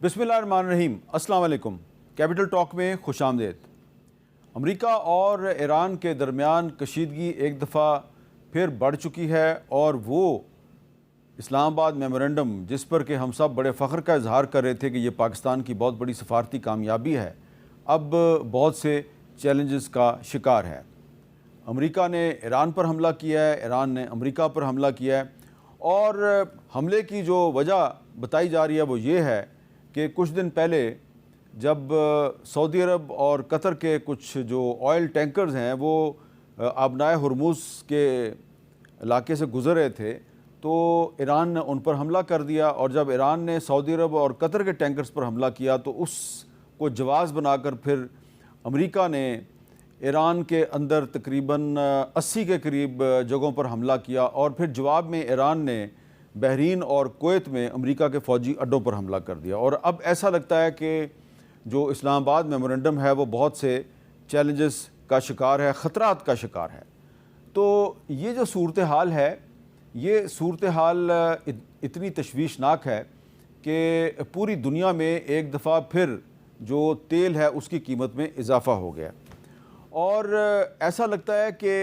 بسم اللہ الرحمن الرحیم، السلام علیکم۔ کیپٹل ٹاک میں خوش آمدید۔ امریکہ اور ایران کے درمیان کشیدگی ایک دفعہ پھر بڑھ چکی ہے اور وہ اسلام آباد میمورنڈم جس پر کہ ہم سب بڑے فخر کا اظہار کر رہے تھے کہ یہ پاکستان کی بہت بڑی سفارتی کامیابی ہے، اب بہت سے چیلنجز کا شکار ہے۔ امریکہ نے ایران پر حملہ کیا ہے، ایران نے امریکہ پر حملہ کیا ہے، اور حملے کی جو وجہ بتائی جا رہی ہے وہ یہ ہے کہ کچھ دن پہلے جب سعودی عرب اور قطر کے کچھ جو آئل ٹینکرز ہیں وہ آبنائے ہرمز کے علاقے سے گزر رہے تھے تو ایران نے ان پر حملہ کر دیا، اور جب ایران نے سعودی عرب اور قطر کے ٹینکرز پر حملہ کیا تو اس کو جواز بنا کر پھر امریکہ نے ایران کے اندر تقریباً 80 کے قریب جگہوں پر حملہ کیا، اور پھر جواب میں ایران نے بحرین اور کویت میں امریکہ کے فوجی اڈوں پر حملہ کر دیا۔ اور اب ایسا لگتا ہے کہ جو اسلام آباد میمورنڈم ہے وہ بہت سے چیلنجز کا شکار ہے، خطرات کا شکار ہے۔ تو یہ جو صورتحال ہے، یہ صورتحال اتنی تشویشناک ہے کہ پوری دنیا میں ایک دفعہ پھر جو تیل ہے اس کی قیمت میں اضافہ ہو گیا، اور ایسا لگتا ہے کہ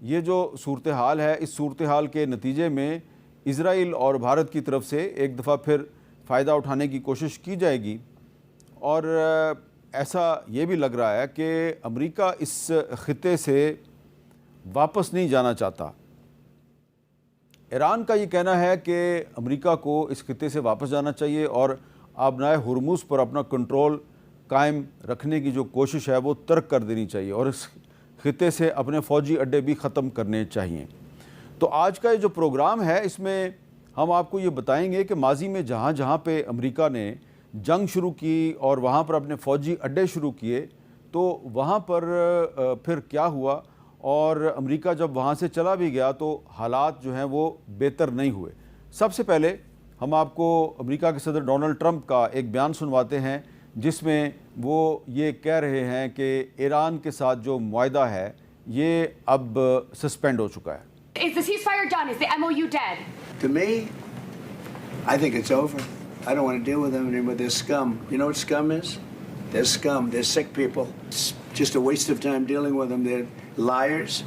یہ جو صورتحال ہے، اس صورتحال کے نتیجے میں اسرائیل اور بھارت کی طرف سے ایک دفعہ پھر فائدہ اٹھانے کی کوشش کی جائے گی، اور ایسا یہ بھی لگ رہا ہے کہ امریکہ اس خطے سے واپس نہیں جانا چاہتا۔ ایران کا یہ کہنا ہے کہ امریکہ کو اس خطے سے واپس جانا چاہیے اور آبنائے ہرمز پر اپنا کنٹرول قائم رکھنے کی جو کوشش ہے وہ ترک کر دینی چاہیے، اور اس خطے سے اپنے فوجی اڈے بھی ختم کرنے چاہیے۔ تو آج کا یہ جو پروگرام ہے اس میں ہم آپ کو یہ بتائیں گے کہ ماضی میں جہاں جہاں پہ امریکہ نے جنگ شروع کی اور وہاں پر اپنے فوجی اڈے شروع کیے تو وہاں پر پھر کیا ہوا، اور امریکہ جب وہاں سے چلا بھی گیا تو حالات جو ہیں وہ بہتر نہیں ہوئے۔ سب سے پہلے ہم آپ کو امریکہ کے صدر ڈونلڈ ٹرمپ کا ایک بیان سنواتے ہیں جس میں وہ یہ کہہ رہے ہیں کہ ایران کے ساتھ جو معاہدہ ہے یہ اب سسپینڈ ہو چکا ہے۔ Is the ceasefire done? Is the MOU dead? To me, I think it's over. I don't want to deal with them anymore. They're scum. You know what scum is? They're scum. They're sick people. It's just a waste of time dealing with them. They're liars.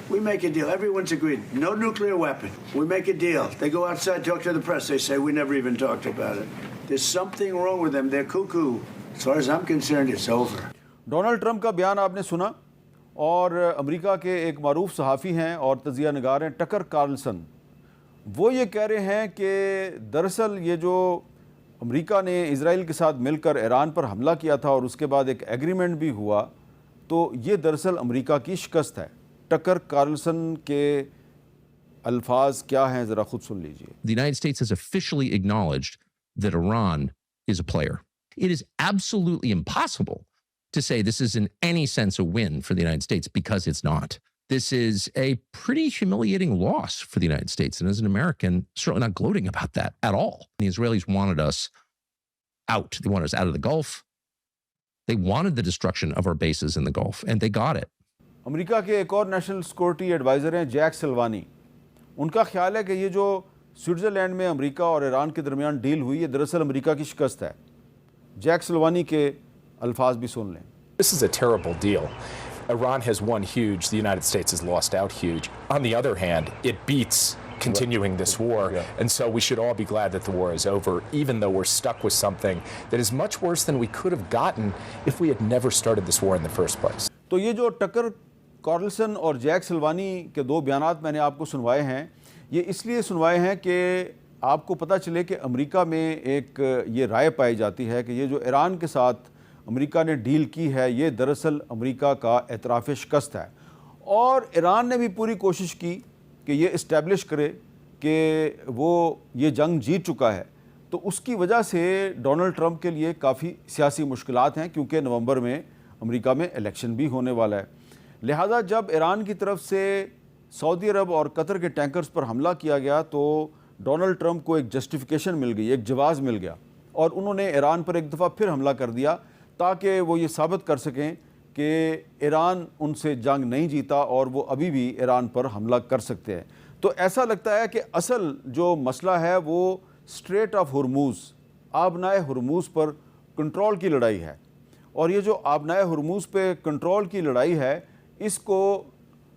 We make a deal. Everyone's agreed. No nuclear weapon. We make a deal. They go outside, talk to the press. They say, we never even talked about it. There's something wrong with them. They're cuckoo. As far as I'm concerned, it's over. Donald Trump کا بیان آپ نے سنا، اور امریکہ کے ایک معروف صحافی ہیں اور تجزیہ نگار ہیں ٹکر کارلسن، وہ یہ کہہ رہے ہیں کہ دراصل یہ جو امریکہ نے اسرائیل کے ساتھ مل کر ایران پر حملہ کیا تھا اور اس کے بعد ایک ایگریمنٹ بھی ہوا، تو یہ دراصل امریکہ کی شکست ہے۔ ٹکر کارلسن کے الفاظ کیا ہیں ذرا خود سن لیجئے۔ The United States has officially acknowledged that Iran is a player. It is absolutely impossible to say this is in any sense a win for the United States, because it's not. This is a pretty humiliating loss for the United States, and as an American, certainly not gloating about that at all. The Israelis wanted us out. They wanted us out of the Gulf. They wanted the destruction of our bases in the Gulf, and they got it. امریکہ کے ایک اور national security advisor ہیں Jack سلوانی، ان کا خیال ہے کہ یہ جو سوئٹزرلینڈ میں امریکہ اور ایران کے درمیان ڈیل ہوئی یہ دراصل امریکہ کی شکست ہے۔ جیک سلوانی کے الفاظ بھی سن لیں۔ This is a terrible deal. Iran has won huge. The United States has lost out huge. On the other hand, it beats continuing this war. And so we should all be glad that the war is over, even though we're stuck with something that is much worse than we could have gotten if we had never started this war in the first place. تو یہ جو ٹکر Carlsson اور Jack سلوانی کے دو بیانات میں نے آپ کو سنوائے ہیں، یہ اس لیے سنوائے ہیں کہ آپ کو پتہ چلے کہ امریکہ میں ایک یہ رائے پائی جاتی ہے کہ یہ جو ایران کے ساتھ امریکہ نے ڈیل کی ہے یہ دراصل امریکہ کا اعتراف شکست ہے، اور ایران نے بھی پوری کوشش کی کہ یہ اسٹیبلش کرے کہ وہ یہ جنگ جیت چکا ہے۔ تو اس کی وجہ سے ڈونلڈ ٹرمپ کے لیے کافی سیاسی مشکلات ہیں، کیونکہ نومبر میں امریکہ میں الیکشن بھی ہونے والا ہے۔ لہٰذا جب ایران کی طرف سے سعودی عرب اور قطر کے ٹینکرز پر حملہ کیا گیا تو ڈونلڈ ٹرمپ کو ایک جسٹیفیکیشن مل گئی، ایک جواز مل گیا، اور انہوں نے ایران پر ایک دفعہ پھر حملہ کر دیا تاکہ وہ یہ ثابت کر سکیں کہ ایران ان سے جنگ نہیں جیتا اور وہ ابھی بھی ایران پر حملہ کر سکتے ہیں۔ تو ایسا لگتا ہے کہ اصل جو مسئلہ ہے وہ اسٹریٹ آف ہرمز آبنائے ہرموز پر کنٹرول کی لڑائی ہے، اور یہ جو آبنائے ہرموز پہ کنٹرول کی لڑائی ہے، اس کو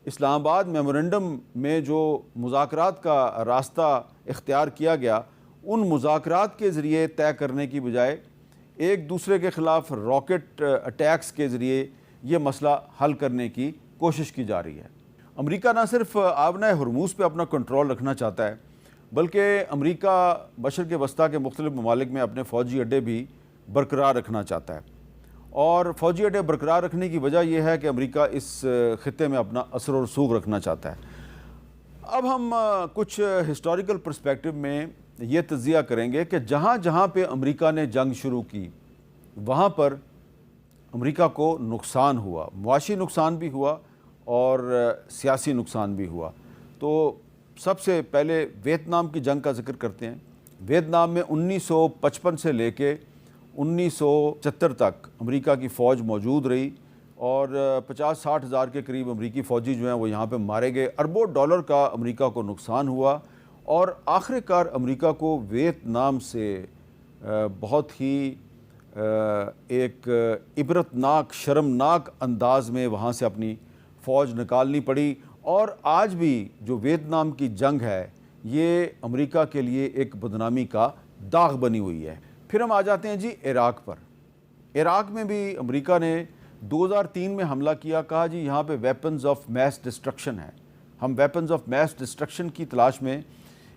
اسلام آباد میمورنڈم میں جو مذاکرات کا راستہ اختیار کیا گیا، ان مذاکرات کے ذریعے طے کرنے کی بجائے ایک دوسرے کے خلاف راکٹ اٹیکس کے ذریعے یہ مسئلہ حل کرنے کی کوشش کی جا رہی ہے۔ امریکہ نہ صرف آبنائے ہرموز پہ اپنا کنٹرول رکھنا چاہتا ہے، بلکہ امریکہ مشرق وسطیٰ کے مختلف ممالک میں اپنے فوجی اڈے بھی برقرار رکھنا چاہتا ہے، اور فوجی اڈے برقرار رکھنے کی وجہ یہ ہے کہ امریکہ اس خطے میں اپنا اثر و رسوخ رکھنا چاہتا ہے۔ اب ہم کچھ ہسٹوریکل پرسپیکٹو میں یہ تجزیہ کریں گے کہ جہاں جہاں پہ امریکہ نے جنگ شروع کی، وہاں پر امریکہ کو نقصان ہوا، معاشی نقصان بھی ہوا اور سیاسی نقصان بھی ہوا۔ تو سب سے پہلے ویتنام کی جنگ کا ذکر کرتے ہیں۔ ویتنام میں 1955 سے لے کے 1974 تک امریکہ کی فوج موجود رہی، اور 50-60 ہزار کے قریب امریکی فوجی جو ہیں وہ یہاں پہ مارے گئے، اربوں ڈالر کا امریکہ کو نقصان ہوا، اور آخر کار امریکہ کو ویتنام سے بہت ہی ایک عبرتناک شرمناک انداز میں وہاں سے اپنی فوج نکالنی پڑی، اور آج بھی جو ویتنام کی جنگ ہے یہ امریکہ کے لیے ایک بدنامی کا داغ بنی ہوئی ہے۔ پھر ہم آ جاتے ہیں جی عراق پر۔ عراق میں بھی امریکہ نے 2003 میں حملہ کیا، کہا جی یہاں پہ ویپنز آف میس ڈسٹرکشن ہے، ہم ویپنز آف میس ڈسٹرکشن کی تلاش میں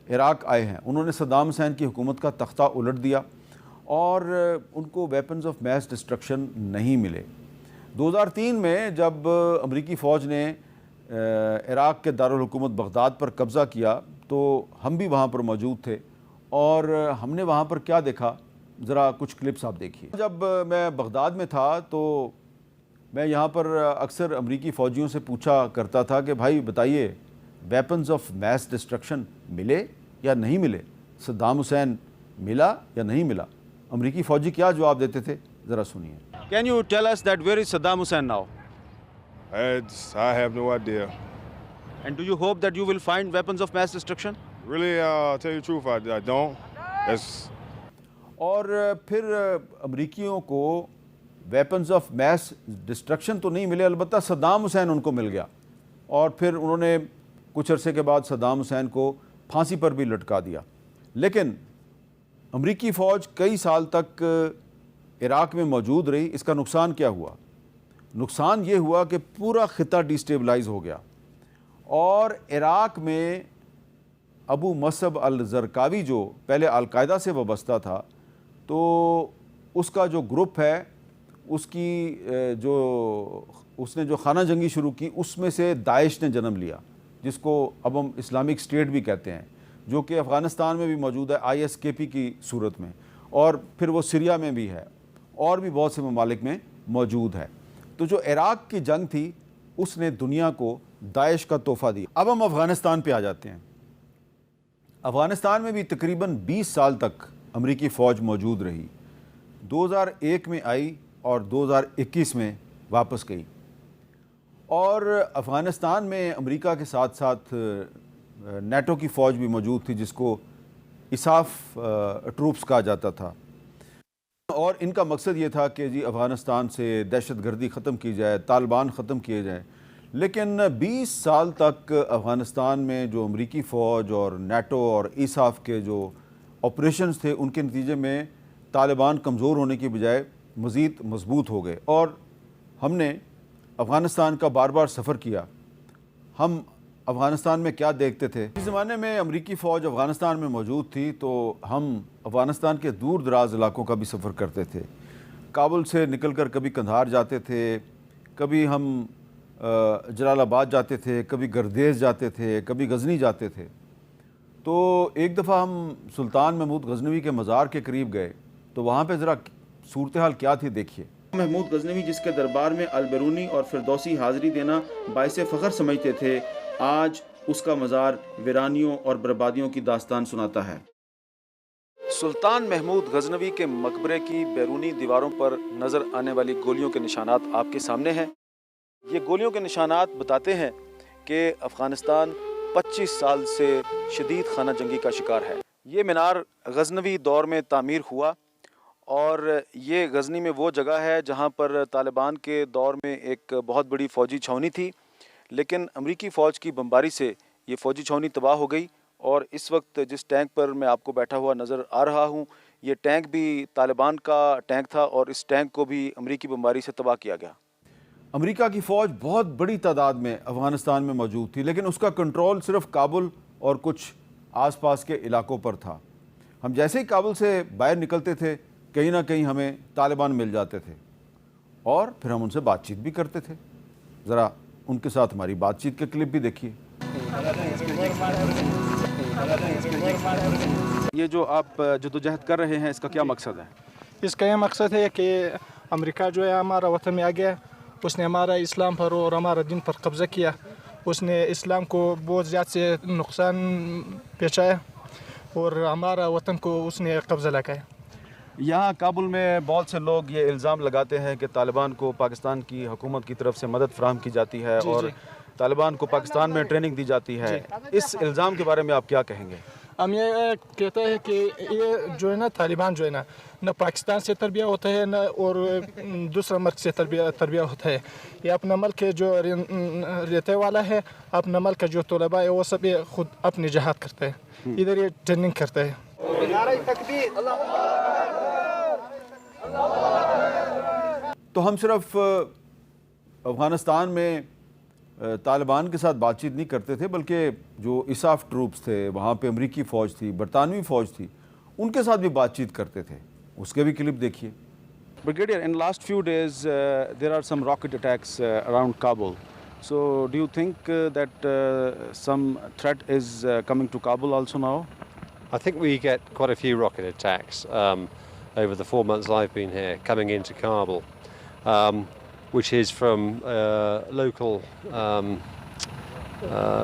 عراق آئے ہیں۔ انہوں نے صدام حسین کی حکومت کا تختہ الٹ دیا، اور ان کو ویپنز آف میس ڈسٹرکشن نہیں ملے۔ 2003 میں جب امریکی فوج نے عراق کے دارالحکومت بغداد پر قبضہ کیا تو ہم بھی وہاں پر موجود تھے، اور ہم نے وہاں پر کیا دیکھا، ذرا کچھ کلپس آپ دیکھیے۔ جب میں بغداد میں تھا تو میں یہاں پر اکثر امریکی فوجیوں سے پوچھا کرتا تھا کہ بھائی بتائیے ویپنز آف میس ڈسٹرکشن ملے یا نہیں ملے، صدام حسین ملا یا نہیں ملا؟ امریکی فوجی کیا جواب دیتے تھے، ذرا سنیے۔ Can you tell us that where is Saddam Hussein now? I have no idea. And do you hope that you will find weapons of mass destruction? Really, tell you the truth, I don't. اور پھر امریکیوں کو weapons of mass destruction تو نہیں ملے، البتہ Saddam Hussein ان کو مل گیا، اور پھر انہوں نے کچھ عرصے کے بعد صدام حسین کو پھانسی پر بھی لٹکا دیا۔ لیکن امریکی فوج کئی سال تک عراق میں موجود رہی۔ اس کا نقصان کیا ہوا؟ نقصان یہ ہوا کہ پورا خطہ ڈیسٹیبلائز ہو گیا، اور عراق میں ابو مصعب الزرقاوی جو پہلے القاعدہ سے وابستہ تھا، تو اس کا جو گروپ ہے، اس نے جو خانہ جنگی شروع کی، اس میں سے داعش نے جنم لیا، جس کو اب ہم اسلامک اسٹیٹ بھی کہتے ہیں، جو کہ افغانستان میں بھی موجود ہے ISKP کی صورت میں، اور پھر وہ سیریا میں بھی ہے، اور بھی بہت سے ممالک میں موجود ہے۔ تو جو عراق کی جنگ تھی اس نے دنیا کو داعش کا تحفہ دیا۔ اب ہم افغانستان پہ آ جاتے ہیں۔ افغانستان میں بھی تقریباً 20 سال تک امریکی فوج موجود رہی، 2001 میں آئی اور 2021 میں واپس گئی، اور افغانستان میں امریکہ کے ساتھ ساتھ نیٹو کی فوج بھی موجود تھی، جس کو اساف ٹروپس کہا جاتا تھا، اور ان کا مقصد یہ تھا کہ جی افغانستان سے دہشت گردی ختم کی جائے، طالبان ختم کیے جائیں۔ لیکن 20 سال تک افغانستان میں جو امریکی فوج اور نیٹو اور اساف کے جو آپریشنز تھے، ان کے نتیجے میں طالبان کمزور ہونے کی بجائے مزید مضبوط ہو گئے، اور ہم نے افغانستان کا بار بار سفر کیا۔ ہم افغانستان میں کیا دیکھتے تھے؟ اس زمانے میں امریکی فوج افغانستان میں موجود تھی تو ہم افغانستان کے دور دراز علاقوں کا بھی سفر کرتے تھے۔ کابل سے نکل کر کبھی قندھار جاتے تھے، کبھی ہم جلال آباد جاتے تھے، کبھی گردیز جاتے تھے، کبھی غزنی جاتے تھے۔ تو ایک دفعہ ہم سلطان محمود غزنوی کے مزار کے قریب گئے، تو وہاں پہ ذرا صورتحال کیا تھی دیکھیے۔ محمود غزنوی جس کے دربار میں البیرونی اور فردوسی حاضری دینا باعث فخر سمجھتے تھے، آج اس کا مزار ویرانیوں اور بربادیوں کی داستان سناتا ہے۔ سلطان محمود غزنوی کے مقبرے کی بیرونی دیواروں پر نظر آنے والی گولیوں کے نشانات آپ کے سامنے ہیں۔ یہ گولیوں کے نشانات بتاتے ہیں کہ افغانستان 25 سال سے شدید خانہ جنگی کا شکار ہے۔ یہ مینار غزنوی دور میں تعمیر ہوا، اور یہ غزنی میں وہ جگہ ہے جہاں پر طالبان کے دور میں ایک بہت بڑی فوجی چھاؤنی تھی، لیکن امریکی فوج کی بمباری سے یہ فوجی چھاؤنی تباہ ہو گئی، اور اس وقت جس ٹینک پر میں آپ کو بیٹھا ہوا نظر آ رہا ہوں یہ ٹینک بھی طالبان کا ٹینک تھا، اور اس ٹینک کو بھی امریکی بمباری سے تباہ کیا گیا۔ امریکہ کی فوج بہت بڑی تعداد میں افغانستان میں موجود تھی، لیکن اس کا کنٹرول صرف کابل اور کچھ آس پاس کے علاقوں پر تھا۔ ہم جیسے ہی کابل سے باہر نکلتے تھے کہیں نہ کہیں ہمیں طالبان مل جاتے تھے، اور پھر ہم ان سے بات چیت بھی کرتے تھے۔ ذرا ان کے ساتھ ہماری بات چیت کے کلپ بھی دیکھیے۔ یہ جو آپ جدوجہد کر رہے ہیں اس کا کیا مقصد ہے؟ اس کا یہ مقصد ہے کہ امریکہ جو ہے ہمارا وطن میں آ گیا، اس نے ہمارا اسلام پر اور ہمارا دین پر قبضہ کیا، اس نے اسلام کو بہت زیادہ سے نقصان پہنچایا اور ہمارا وطن کو اس نے قبضہ لگایا۔ یہاں کابل میں بہت سے لوگ یہ الزام لگاتے ہیں کہ طالبان کو پاکستان کی حکومت کی طرف سے مدد فراہم کی جاتی ہے اور طالبان کو پاکستان میں ٹریننگ دی جاتی ہے، اس الزام کے بارے میں آپ کیا کہیں گے؟ ہم یہ کہتے ہیں کہ یہ جو ہے نا طالبان جو ہے نا نہ پاکستان سے تربیہ ہوتا ہے نہ اور دوسرا ملک سے تربیہ ہوتا ہے، یہ اپنا ملک جو رہتے والا ہے، اپنا ملک کا جو طلباء ہے وہ سب خود اپنی جہاد کرتے ہیں، ادھر یہ ٹریننگ کرتے ہیں۔ تو ہم صرف افغانستان میں طالبان کے ساتھ بات چیت نہیں کرتے تھے، بلکہ جو ISAF ٹروپس تھے وہاں پہ امریکی فوج تھی، برطانوی فوج تھی، ان کے ساتھ بھی بات چیت کرتے تھے۔ اس کے بھی کلپ دیکھیے۔ Brigadier, in last few days there are some rocket attacks around Kabul. So do you think that some threat is coming to Kabul also now? I think we get quite a few rocket attacks over the 4 months I've been here, coming into Kabul, which is from local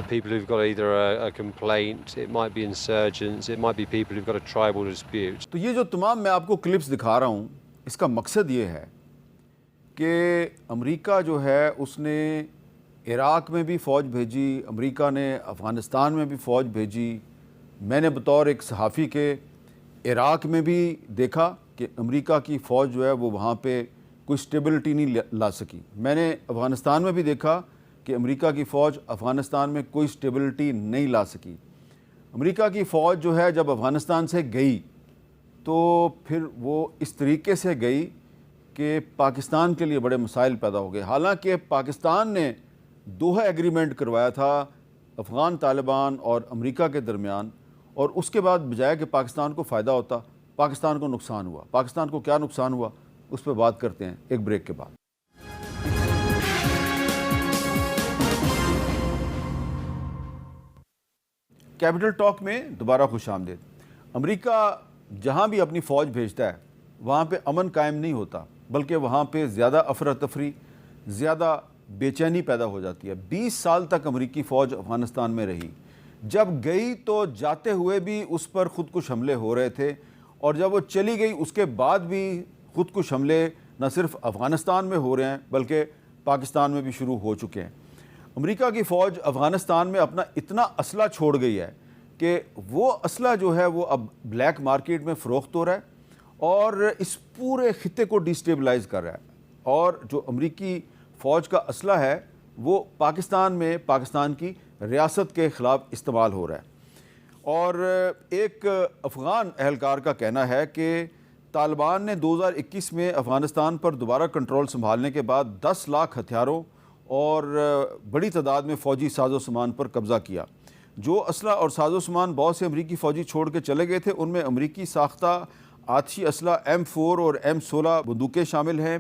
people who've got either a complaint, it might be insurgents, it might be people who've got a tribal dispute. تو یہ جو تمام میں آپ کو clips دکھا رہا ہوں اس کا مقصد یہ ہے کہ امریکہ جو ہے اس نے عراق میں بھی فوج بھیجی، امریکہ نے افغانستان میں بھی فوج بھیجی۔ میں نے بطور ایک صحافی کے عراق میں بھی دیکھا کہ امریکہ کی فوج جو ہے وہ وہاں پہ کوئی سٹیبلٹی نہیں لا سکی۔ میں نے افغانستان میں بھی دیکھا کہ امریکہ کی فوج افغانستان میں کوئی سٹیبلٹی نہیں لا سکی۔ امریکہ کی فوج جو ہے جب افغانستان سے گئی تو پھر وہ اس طریقے سے گئی کہ پاکستان کے لیے بڑے مسائل پیدا ہو گئے، حالانکہ پاکستان نے دوحہ ایگریمنٹ کروایا تھا افغان طالبان اور امریکہ کے درمیان، اور اس کے بعد بجائے کہ پاکستان کو فائدہ ہوتا پاکستان کو نقصان ہوا۔ پاکستان کو کیا نقصان ہوا اس پہ بات کرتے ہیں ایک بریک کے بعد۔ کیپٹل ٹاک میں دوبارہ خوش آمدید۔ امریکہ جہاں بھی اپنی فوج بھیجتا ہے وہاں پہ امن قائم نہیں ہوتا، بلکہ وہاں پہ زیادہ افراتفری، زیادہ بے چینی پیدا ہو جاتی ہے۔ 20 سال تک امریکی فوج افغانستان میں رہی، جب گئی تو جاتے ہوئے بھی اس پر خودکش حملے ہو رہے تھے، اور جب وہ چلی گئی اس کے بعد بھی خودکش حملے نہ صرف افغانستان میں ہو رہے ہیں بلکہ پاکستان میں بھی شروع ہو چکے ہیں۔ امریکہ کی فوج افغانستان میں اپنا اتنا اسلحہ چھوڑ گئی ہے کہ وہ اسلحہ جو ہے وہ اب بلیک مارکیٹ میں فروخت ہو رہا ہے اور اس پورے خطے کو ڈیسٹیبلائز کر رہا ہے، اور جو امریکی فوج کا اسلحہ ہے وہ پاکستان میں پاکستان کی ریاست کے خلاف استعمال ہو رہا ہے۔ اور ایک افغان اہلکار کا کہنا ہے کہ طالبان نے 2021 میں افغانستان پر دوبارہ کنٹرول سنبھالنے کے بعد 10 لاکھ ہتھیاروں اور بڑی تعداد میں فوجی ساز و سامان پر قبضہ کیا۔ جو اسلحہ اور ساز و سامان بہت سے امریکی فوجی چھوڑ کے چلے گئے تھے ان میں امریکی ساختہ آتشی اسلحہ M4 اور M16 بندوقیں شامل ہیں،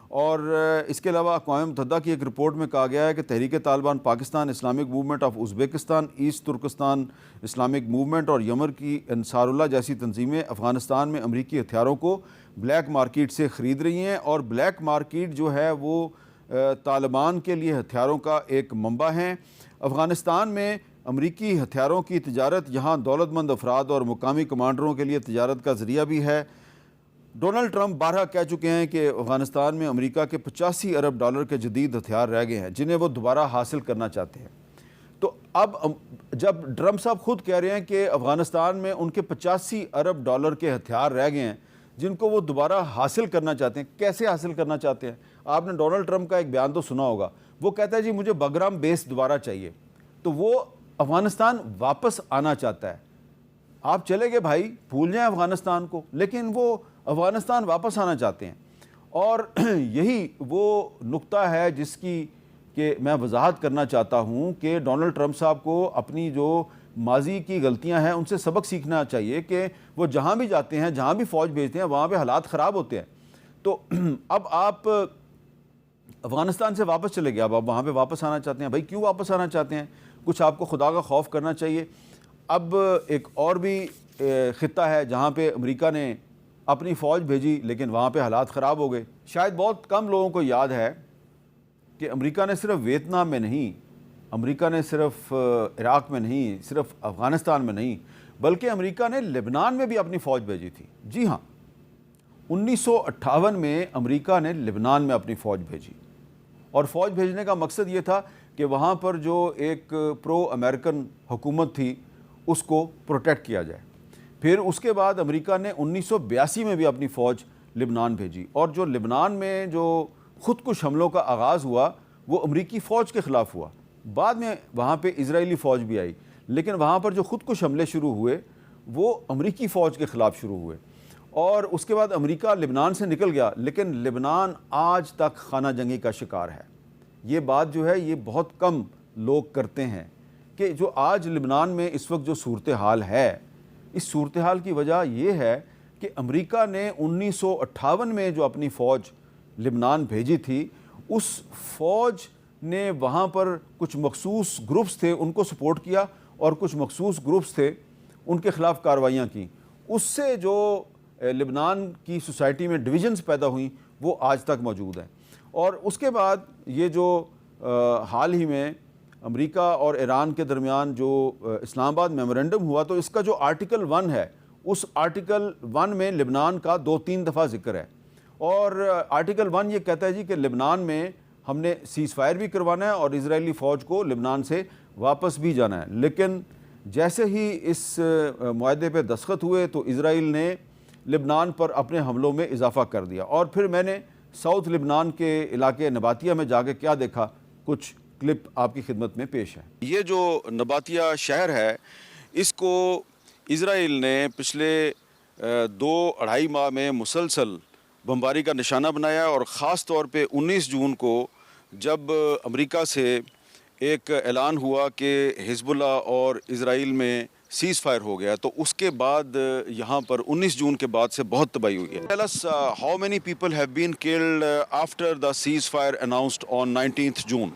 اور اس کے علاوہ اقوام متحدہ کی ایک رپورٹ میں کہا گیا ہے کہ Tehreek Taliban Pakistan, Islamic Movement of Uzbekistan, East Turkestan Islamic Movement اور یمن کی انصار اللہ جیسی تنظیمیں افغانستان میں امریکی ہتھیاروں کو بلیک مارکیٹ سے خرید رہی ہیں، اور بلیک مارکیٹ جو ہے وہ طالبان کے لیے ہتھیاروں کا ایک منبع ہیں۔ افغانستان میں امریکی ہتھیاروں کی تجارت یہاں دولت مند افراد اور مقامی کمانڈروں کے لیے تجارت کا ذریعہ بھی ہے۔ ڈونلڈ ٹرمپ بارہا کہہ چکے ہیں کہ افغانستان میں امریکہ کے 85 ارب ڈالر کے جدید ہتھیار رہ گئے ہیں جنہیں وہ دوبارہ حاصل کرنا چاہتے ہیں۔ تو اب جب ٹرمپ صاحب خود کہہ رہے ہیں کہ افغانستان میں ان کے 85 ارب ڈالر کے ہتھیار رہ گئے ہیں جن کو وہ دوبارہ حاصل کرنا چاہتے ہیں. کیسے حاصل کرنا چاہتے ہیں؟ آپ نے ڈونلڈ ٹرمپ کا ایک بیان تو سنا ہوگا. وہ کہتا ہے جی مجھے بگرام بیس دوبارہ چاہیے. تو وہ افغانستان واپس آنا چاہتا ہے. آپ چلے گئے بھائی، بھول جائیں افغانستان کو، لیکن وہ افغانستان واپس آنا چاہتے ہیں. اور یہی وہ نقطہ ہے جس کی کہ میں وضاحت کرنا چاہتا ہوں کہ ڈونلڈ ٹرمپ صاحب کو اپنی جو ماضی کی غلطیاں ہیں ان سے سبق سیکھنا چاہیے کہ وہ جہاں بھی جاتے ہیں، جہاں بھی فوج بھیجتے ہیں، وہاں پہ حالات خراب ہوتے ہیں. تو اب آپ افغانستان سے واپس چلے گئے، اب آپ وہاں پہ واپس آنا چاہتے ہیں. بھائی کیوں واپس آنا چاہتے ہیں؟ کچھ آپ کو خدا کا خوف کرنا چاہیے. اب ایک اور بھی خطہ ہے جہاں پہ امریکہ نے اپنی فوج بھیجی لیکن وہاں پہ حالات خراب ہو گئے. شاید بہت کم لوگوں کو یاد ہے کہ امریکہ نے صرف ویتنام میں نہیں، امریکہ نے صرف عراق میں نہیں، صرف افغانستان میں نہیں، بلکہ امریکہ نے لبنان میں بھی اپنی فوج بھیجی تھی. جی ہاں، 1958 میں امریکہ نے لبنان میں اپنی فوج بھیجی، اور فوج بھیجنے کا مقصد یہ تھا کہ وہاں پر جو ایک پرو امریکن حکومت تھی اس کو پروٹیکٹ کیا جائے. پھر اس کے بعد امریکہ نے 1982 میں بھی اپنی فوج لبنان بھیجی، اور جو لبنان میں جو خودکش حملوں کا آغاز ہوا وہ امریکی فوج کے خلاف ہوا. بعد میں وہاں پہ اسرائیلی فوج بھی آئی، لیکن وہاں پر جو خودکش حملے شروع ہوئے وہ امریکی فوج کے خلاف شروع ہوئے. اور اس کے بعد امریکہ لبنان سے نکل گیا، لیکن لبنان آج تک خانہ جنگی کا شکار ہے. یہ بات جو ہے یہ بہت کم لوگ کرتے ہیں کہ جو آج لبنان میں اس وقت جو صورتحال ہے، اس صورتحال کی وجہ یہ ہے کہ امریکہ نے 1958 میں جو اپنی فوج لبنان بھیجی تھی، اس فوج نے وہاں پر کچھ مخصوص گروپس تھے ان کو سپورٹ کیا، اور کچھ مخصوص گروپس تھے ان کے خلاف کارروائیاں کیں. اس سے جو لبنان کی سوسائٹی میں ڈویژنز پیدا ہوئیں وہ آج تک موجود ہیں. اور اس کے بعد یہ جو حال ہی میں امریکہ اور ایران کے درمیان جو اسلام آباد میمورنڈم ہوا، تو اس کا جو آرٹیکل 1 ہے، اس آرٹیکل 1 میں لبنان کا 2-3 دفعہ ذکر ہے. اور آرٹیکل 1 یہ کہتا ہے جی کہ لبنان میں ہم نے سیز فائر بھی کروانا ہے اور اسرائیلی فوج کو لبنان سے واپس بھی جانا ہے. لیکن جیسے ہی اس معاہدے پہ دستخط ہوئے تو اسرائیل نے لبنان پر اپنے حملوں میں اضافہ کر دیا. اور پھر میں نے ساؤتھ لبنان کے علاقے نباتیہ میں جا کے کیا دیکھا، کچھ کلپ آپ کی خدمت میں پیش ہے. یہ جو نباتیہ شہر ہے اس کو اسرائیل نے پچھلے 2-2.5 ماہ میں مسلسل بمباری کا نشانہ بنایا، اور خاص طور پہ 19 جون کو جب امریکہ سے ایک اعلان ہوا کہ حزب اللہ اور اسرائیل میں سیز فائر ہو گیا، تو اس کے بعد یہاں پر 19 جون کے بعد سے بہت تباہی ہوئی ہے. Tell us how many people have been killed after the ceasefire announced on 19th June?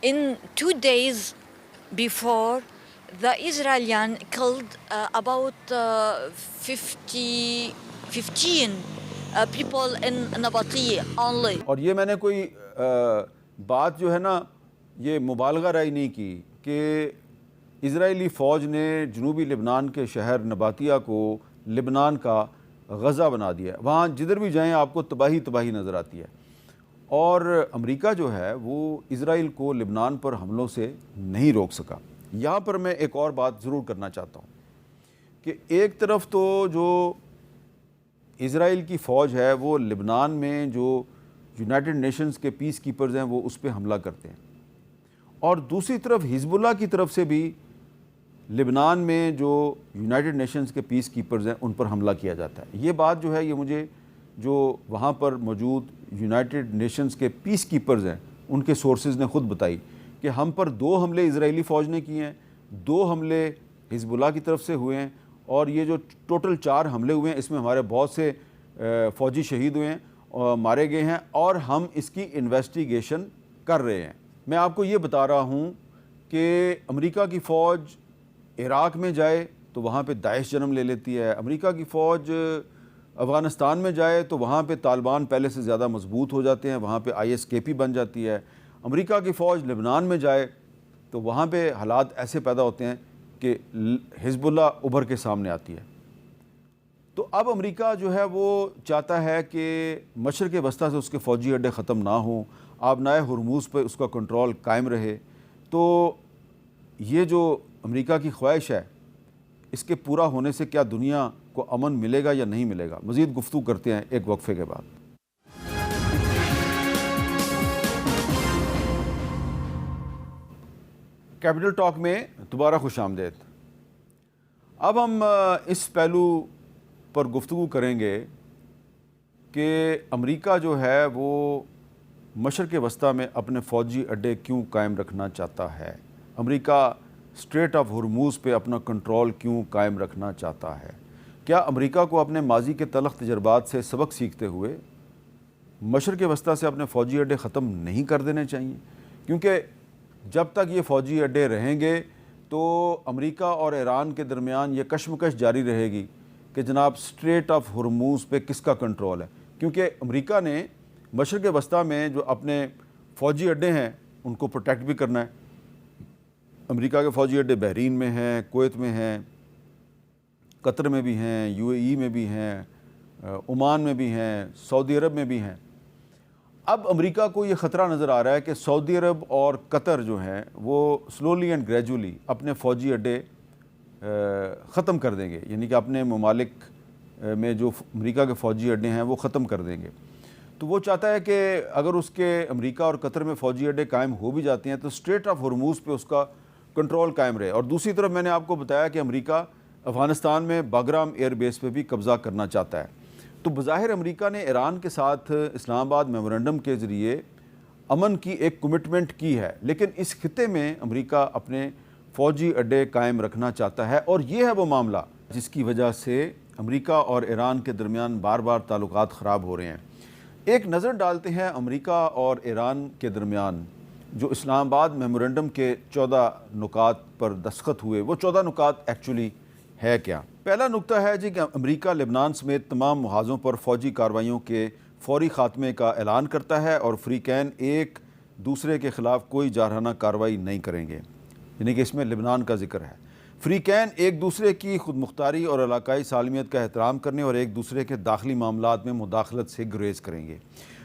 In 2 days before, the Israelis killed about 15 people in Nabatiyah only. اور یہ میں نے کوئی بات جو ہے نا یہ مبالغہ رائے نہیں کی کہ اسرائیلی فوج نے جنوبی لبنان کے شہر نباتیہ کو لبنان کا غزہ بنا دیا. وہاں جدھر بھی جائیں آپ کو تباہی نظر آتی ہے. اور امریکہ جو ہے وہ اسرائیل کو لبنان پر حملوں سے نہیں روک سکا. یہاں پر میں ایک اور بات ضرور کرنا چاہتا ہوں کہ ایک طرف تو جو اسرائیل کی فوج ہے وہ لبنان میں جو یونائٹڈ نیشنز کے پیس کیپرز ہیں وہ اس پہ حملہ کرتے ہیں، اور دوسری طرف حزب اللہ کی طرف سے بھی لبنان میں جو یونائٹڈ نیشنز کے پیس کیپرز ہیں ان پر حملہ کیا جاتا ہے. یہ بات جو ہے یہ مجھے جو وہاں پر موجود یونائٹڈ نیشنز کے پیس کیپرز ہیں ان کے سورسز نے خود بتائی کہ ہم پر 2 حملے اسرائیلی فوج نے کیے ہیں، 2 حملے حزب اللہ کی طرف سے ہوئے ہیں، اور یہ جو ٹوٹل 4 حملے ہوئے ہیں اس میں ہمارے بہت سے فوجی شہید ہوئے ہیں اور مارے گئے ہیں، اور ہم اس کی انویسٹیگیشن کر رہے ہیں. میں آپ کو یہ بتا رہا ہوں کہ امریکہ کی فوج عراق میں جائے تو وہاں پہ داعش جنم لے لیتی ہے، امریکہ کی فوج افغانستان میں جائے تو وہاں پہ طالبان پہلے سے زیادہ مضبوط ہو جاتے ہیں، وہاں پہ ISKP بن جاتی ہے. امریکہ کی فوج لبنان میں جائے تو وہاں پہ حالات ایسے پیدا ہوتے ہیں کہ حزب اللہ ابھر کے سامنے آتی ہے. تو اب امریکہ جو ہے وہ چاہتا ہے کہ مشرق وسطیٰ سے اس کے فوجی اڈے ختم نہ ہوں، آبنائے ہرموز پہ اس کا کنٹرول قائم رہے. تو یہ جو امریکہ کی خواہش ہے اس کے پورا ہونے سے کیا دنیا کو امن ملے گا یا نہیں ملے گا؟ مزید گفتگو کرتے ہیں ایک وقفے کے بعد۔ کیپٹل ٹاک میں دوبارہ خوش آمدید۔ اب ہم اس پہلو پر گفتگو کریں گے کہ امریکہ جو ہے وہ مشرق وسطیٰ میں اپنے فوجی اڈے کیوں قائم رکھنا چاہتا ہے، امریکہ اسٹریٹ آف ہرموز پہ اپنا کنٹرول کیوں قائم رکھنا چاہتا ہے۔ کیا امریکہ کو اپنے ماضی کے تلخ تجربات سے سبق سیکھتے ہوئے مشرق وسطیٰ سے اپنے فوجی اڈے ختم نہیں کر دینے چاہیے؟ کیونکہ جب تک یہ فوجی اڈے رہیں گے تو امریکہ اور ایران کے درمیان یہ کشمکش جاری رہے گی کہ جناب اسٹریٹ آف ہرموز پہ کس کا کنٹرول ہے، کیونکہ امریکہ نے مشرق وسطیٰ میں جو اپنے فوجی اڈے ہیں ان کو پروٹیکٹ بھی کرنا ہے۔ امریکہ کے فوجی اڈے بحرین میں ہیں، کویت میں ہیں، قطر میں بھی ہیں، یو اے ای میں بھی ہیں، عمان میں بھی ہیں، سعودی عرب میں بھی ہیں۔ اب امریکہ کو یہ خطرہ نظر آ رہا ہے کہ سعودی عرب اور قطر جو ہیں وہ سلولی اینڈ گریجولی اپنے فوجی اڈے ختم کر دیں گے، یعنی کہ اپنے ممالک میں جو امریکہ کے فوجی اڈے ہیں وہ ختم کر دیں گے۔ تو وہ چاہتا ہے کہ اگر اس کے امریکہ اور قطر میں فوجی اڈے قائم ہو بھی جاتے ہیں تو اسٹریٹ آف ہرموز پہ اس کا کنٹرول قائم رہے۔ اور دوسری طرف میں نے آپ کو بتایا کہ امریکہ افغانستان میں باگرام ایئر بیس پہ بھی قبضہ کرنا چاہتا ہے۔ تو بظاہر امریکہ نے ایران کے ساتھ اسلام آباد میمورنڈم کے ذریعے امن کی ایک کمٹمنٹ کی ہے، لیکن اس خطے میں امریکہ اپنے فوجی اڈے قائم رکھنا چاہتا ہے، اور یہ ہے وہ معاملہ جس کی وجہ سے امریکہ اور ایران کے درمیان بار بار تعلقات خراب ہو رہے ہیں۔ ایک نظر ڈالتے ہیں امریکہ اور ایران کے درمیان جو اسلام آباد میمورنڈم کے 14 نکات پر دستخط ہوئے، وہ 14 نکات ایکچولی ہے کیا؟ پہلا نقطہ ہے جی کہ امریکہ لبنان سمیت تمام محاذوں پر فوجی کارروائیوں کے فوری خاتمے کا اعلان کرتا ہے اور فریقین ایک دوسرے کے خلاف کوئی جارحانہ کارروائی نہیں کریں گے، یعنی کہ اس میں لبنان کا ذکر ہے۔ فریقین ایک دوسرے کی خود مختاری اور علاقائی سالمیت کا احترام کرنے اور ایک دوسرے کے داخلی معاملات میں مداخلت سے گریز کریں گے۔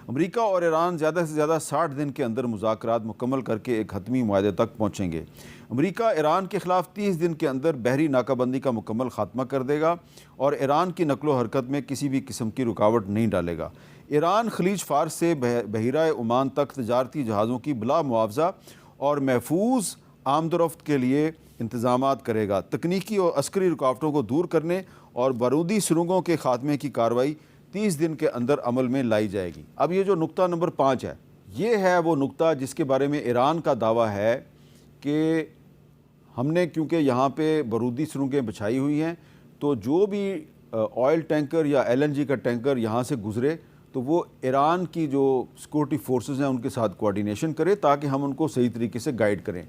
امریکہ اور ایران زیادہ سے زیادہ 60 دن کے اندر مذاکرات مکمل کر کے ایک حتمی معاہدے تک پہنچیں گے۔ امریکہ ایران کے خلاف 30 دن کے اندر بحری ناکہ بندی کا مکمل خاتمہ کر دے گا اور ایران کی نقل و حرکت میں کسی بھی قسم کی رکاوٹ نہیں ڈالے گا۔ ایران خلیج فارس سے بحیرہ عمان تک تجارتی جہازوں کی بلا معاوضہ اور محفوظ آمد و رفت کے لیے انتظامات کرے گا۔ تکنیکی اور عسکری رکاوٹوں کو دور کرنے اور بارودی سرنگوں کے خاتمے کی کارروائی 30 دن کے اندر عمل میں لائی جائے گی۔ اب یہ جو نقطہ نمبر 5 ہے، یہ ہے وہ نقطہ جس کے بارے میں ایران کا دعویٰ ہے کہ ہم نے کیونکہ یہاں پہ بارودی سرنگیں بچھائی ہوئی ہیں تو جو بھی آئل ٹینکر یا LNG کا ٹینکر یہاں سے گزرے تو وہ ایران کی جو سیکورٹی فورسز ہیں ان کے ساتھ کوارڈینیشن کرے تاکہ ہم ان کو صحیح طریقے سے گائیڈ کریں،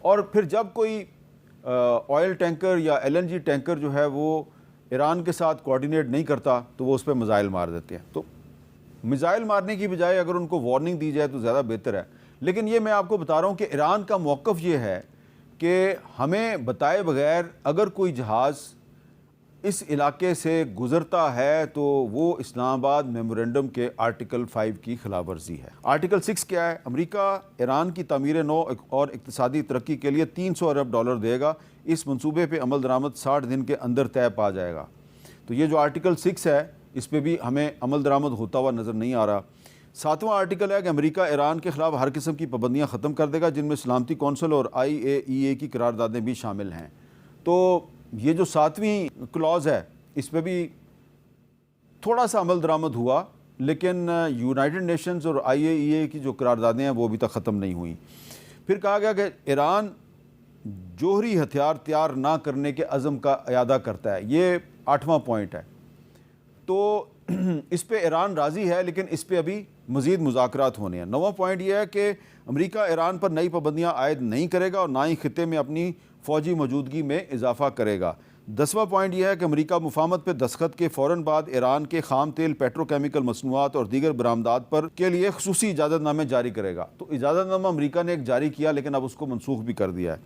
اور پھر جب کوئی آئل ٹینکر یا LNG ٹینکر جو ہے وہ ایران کے ساتھ کوارڈینیٹ نہیں کرتا تو وہ اس پہ میزائل مار دیتے ہیں۔ تو میزائل مارنے کی بجائے اگر ان کو وارننگ دی جائے تو زیادہ بہتر ہے، لیکن یہ میں آپ کو بتا رہا ہوں کہ ایران کا موقف یہ ہے کہ ہمیں بتائے بغیر اگر کوئی جہاز اس علاقے سے گزرتا ہے تو وہ اسلام آباد میمورنڈم کے آرٹیکل 5 کی خلاف ورزی ہے۔ آرٹیکل 6 کیا ہے؟ امریکہ ایران کی تعمیر نو اور اقتصادی ترقی کے لیے $300 ارب دے گا۔ اس منصوبے پہ عمل درآمد 60 دن کے اندر طے پا جائے گا۔ تو یہ جو آرٹیکل 6 ہے اس پہ بھی ہمیں عمل درآمد ہوتا ہوا نظر نہیں آ رہا۔ 7واں آرٹیکل ہے کہ امریکہ ایران کے خلاف ہر قسم کی پابندیاں ختم کر دے گا جن میں سلامتی کونسل اور IAEA کی قراردادیں بھی شامل ہیں۔ تو یہ جو 7ویں کلاز ہے اس پہ بھی تھوڑا سا عمل درآمد ہوا، لیکن یونائٹڈ نیشنز اور IAEA کی جو قراردادیں ہیں وہ ابھی تک ختم نہیں ہوئیں۔ پھر کہا گیا کہ ایران جوہری ہتھیار تیار نہ کرنے کے عزم کا اعادہ کرتا ہے، یہ 8واں پوائنٹ ہے۔ تو اس پہ ایران راضی ہے لیکن اس پہ ابھی مزید مذاکرات ہونے ہیں۔ 9واں پوائنٹ یہ ہے کہ امریکہ ایران پر نئی پابندیاں عائد نہیں کرے گا اور نہ ہی خطے میں اپنی فوجی موجودگی میں اضافہ کرے گا۔ 10واں پوائنٹ یہ ہے کہ امریکہ مفاہمت پہ دستخط کے فوراً بعد ایران کے خام تیل، پیٹروکیمیکل مصنوعات اور دیگر برآمدات پر کے لیے خصوصی اجازت نامے جاری کرے گا۔ تو اجازت نامہ امریکہ نے ایک جاری کیا لیکن اب اس کو منسوخ بھی کر دیا ہے۔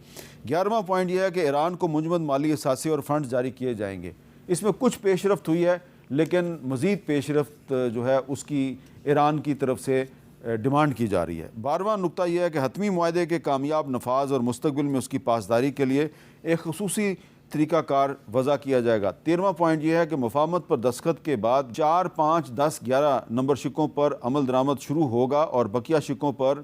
11واں پوائنٹ یہ ہے کہ ایران کو منجمد مالی اثاثے اور فنڈز جاری کیے جائیں گے۔ اس میں کچھ پیش رفت ہوئی ہے لیکن مزید پیش رفت جو ہے اس کی ایران کی طرف سے ڈیمانڈ کی جا رہی ہے۔ 12واں نقطہ یہ ہے کہ حتمی معاہدے کے کامیاب نفاذ اور مستقبل میں اس کی پاسداری کے لیے ایک خصوصی طریقہ کار وضع کیا جائے گا۔ 13واں پوائنٹ یہ ہے کہ مفاہمت پر دستخط کے بعد 4، 5، 10، 11 نمبر شقوں پر عمل درآمد شروع ہوگا اور بقیہ شقوں پر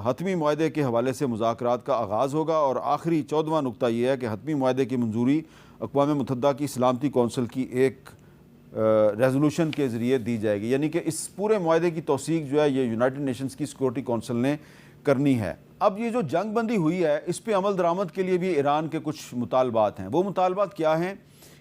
حتمی معاہدے کے حوالے سے مذاکرات کا آغاز ہوگا۔ اور آخری 14واں نقطہ یہ ہے کہ حتمی معاہدے کی منظوری اقوام متحدہ کی سلامتی کونسل کی ایک ریزولوشن کے ذریعے دی جائے گی، یعنی کہ اس پورے معاہدے کی توثیق جو ہے یہ یونائٹڈ نیشنز کی سیکورٹی کونسل نے کرنی ہے۔ اب یہ جو جنگ بندی ہوئی ہے اس پہ عمل درآمد کے لیے بھی ایران کے کچھ مطالبات ہیں۔ وہ مطالبات کیا ہیں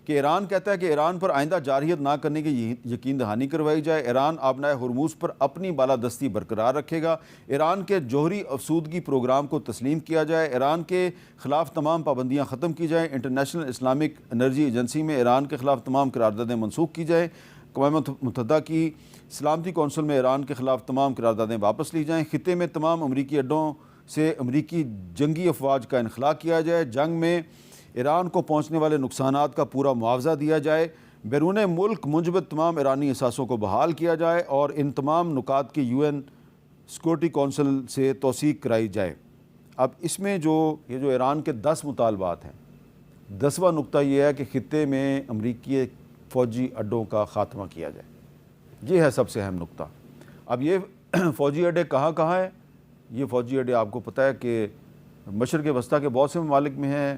کہ ایران کہتا ہے کہ ایران پر آئندہ جارحیت نہ کرنے کی یقین دہانی کروائی جائے، ایران آبنائے ہرموز پر اپنی بالادستی برقرار رکھے گا، ایران کے جوہری افسودگی پروگرام کو تسلیم کیا جائے، ایران کے خلاف تمام پابندیاں ختم کی جائیں، انٹرنیشنل اسلامک انرجی ایجنسی میں ایران کے خلاف تمام قراردادیں منسوخ کی جائیں، اقوام متحدہ کی سلامتی کونسل میں ایران کے خلاف تمام قراردادیں واپس لی جائیں، خطے میں تمام امریکی اڈوں سے امریکی جنگی افواج کا انخلاء کیا جائے، جنگ میں ایران کو پہنچنے والے نقصانات کا پورا معاوضہ دیا جائے، بیرون ملک منجمد تمام ایرانی اثاثوں کو بحال کیا جائے اور ان تمام نکات کی UN سیکورٹی کونسل سے توثیق کرائی جائے۔ اب اس میں یہ جو ایران کے 10 مطالبات ہیں، 10واں نقطہ یہ ہے کہ خطے میں امریکی فوجی اڈوں کا خاتمہ کیا جائے، یہ ہے سب سے اہم نقطہ۔ اب یہ فوجی اڈے کہاں کہاں ہیں؟ یہ فوجی اڈے آپ کو پتہ ہے کہ مشرق وسطیٰ کے بہت سے ممالک میں ہیں،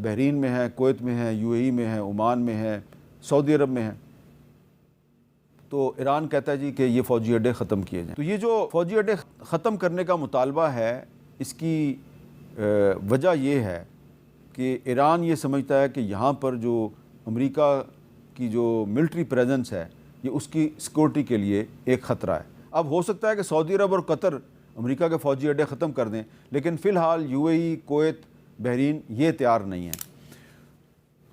بحرین میں ہیں، کویت میں ہیں، UAE میں ہیں، عمان میں ہیں، سعودی عرب میں ہیں۔ تو ایران کہتا ہے جی کہ یہ فوجی اڈے ختم کیے جائیں۔ تو یہ جو فوجی اڈے ختم کرنے کا مطالبہ ہے اس کی وجہ یہ ہے کہ ایران یہ سمجھتا ہے کہ یہاں پر جو امریکہ کی جو ملٹری پریزنس ہے یہ اس کی سیکورٹی کے لیے ایک خطرہ ہے۔ اب ہو سکتا ہے کہ سعودی عرب اور قطر امریکہ کے فوجی اڈے ختم کر دیں، لیکن فی الحال UAE، کویت، بحرین یہ تیار نہیں ہیں۔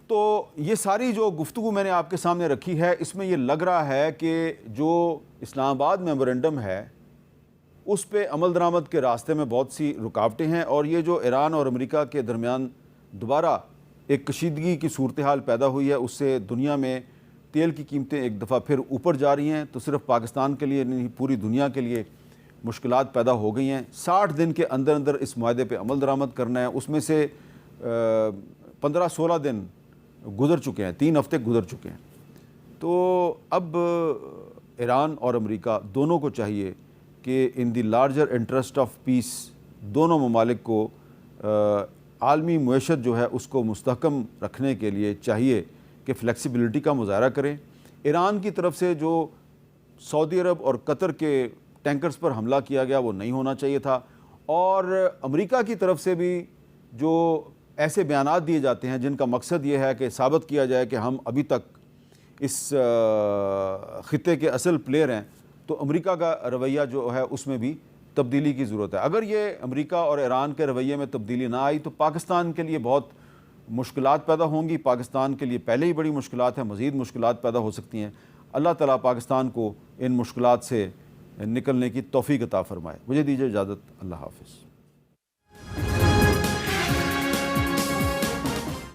تو یہ ساری جو گفتگو میں نے آپ کے سامنے رکھی ہے اس میں یہ لگ رہا ہے کہ جو اسلام آباد میمورنڈم ہے اس پہ عمل درآمد کے راستے میں بہت سی رکاوٹیں ہیں، اور یہ جو ایران اور امریکہ کے درمیان دوبارہ ایک کشیدگی کی صورتحال پیدا ہوئی ہے اس سے دنیا میں تیل کی قیمتیں ایک دفعہ پھر اوپر جا رہی ہیں، تو صرف پاکستان کے لیے نہیں پوری دنیا کے لیے مشکلات پیدا ہو گئی ہیں۔ 60 دن کے اندر اندر اس معاہدے پہ عمل درآمد کرنا ہے، اس میں سے 15-16 دن گزر چکے ہیں، 3 ہفتے گزر چکے ہیں۔ تو اب ایران اور امریکہ دونوں کو چاہیے کہ in the larger interest of peace دونوں ممالک کو عالمی معیشت جو ہے اس کو مستحکم رکھنے کے لیے چاہیے کہ فلیکسیبلٹی کا مظاہرہ کریں۔ ایران کی طرف سے جو سعودی عرب اور قطر کے ٹینکرز پر حملہ کیا گیا وہ نہیں ہونا چاہیے تھا، اور امریکہ کی طرف سے بھی جو ایسے بیانات دیے جاتے ہیں جن کا مقصد یہ ہے کہ ثابت کیا جائے کہ ہم ابھی تک اس خطے کے اصل پلیئر ہیں، تو امریکہ کا رویہ جو ہے اس میں بھی تبدیلی کی ضرورت ہے۔ اگر یہ امریکہ اور ایران کے رویے میں تبدیلی نہ آئی تو پاکستان کے لیے بہت مشکلات پیدا ہوں گی، پاکستان کے لیے پہلے ہی بڑی مشکلات ہیں، مزید مشکلات پیدا ہو سکتی ہیں۔ اللہ تعالیٰ پاکستان کو ان مشکلات سے نکلنے کی توفیق عطا فرمائے۔ مجھے دیجیے اجازت، اللہ حافظ۔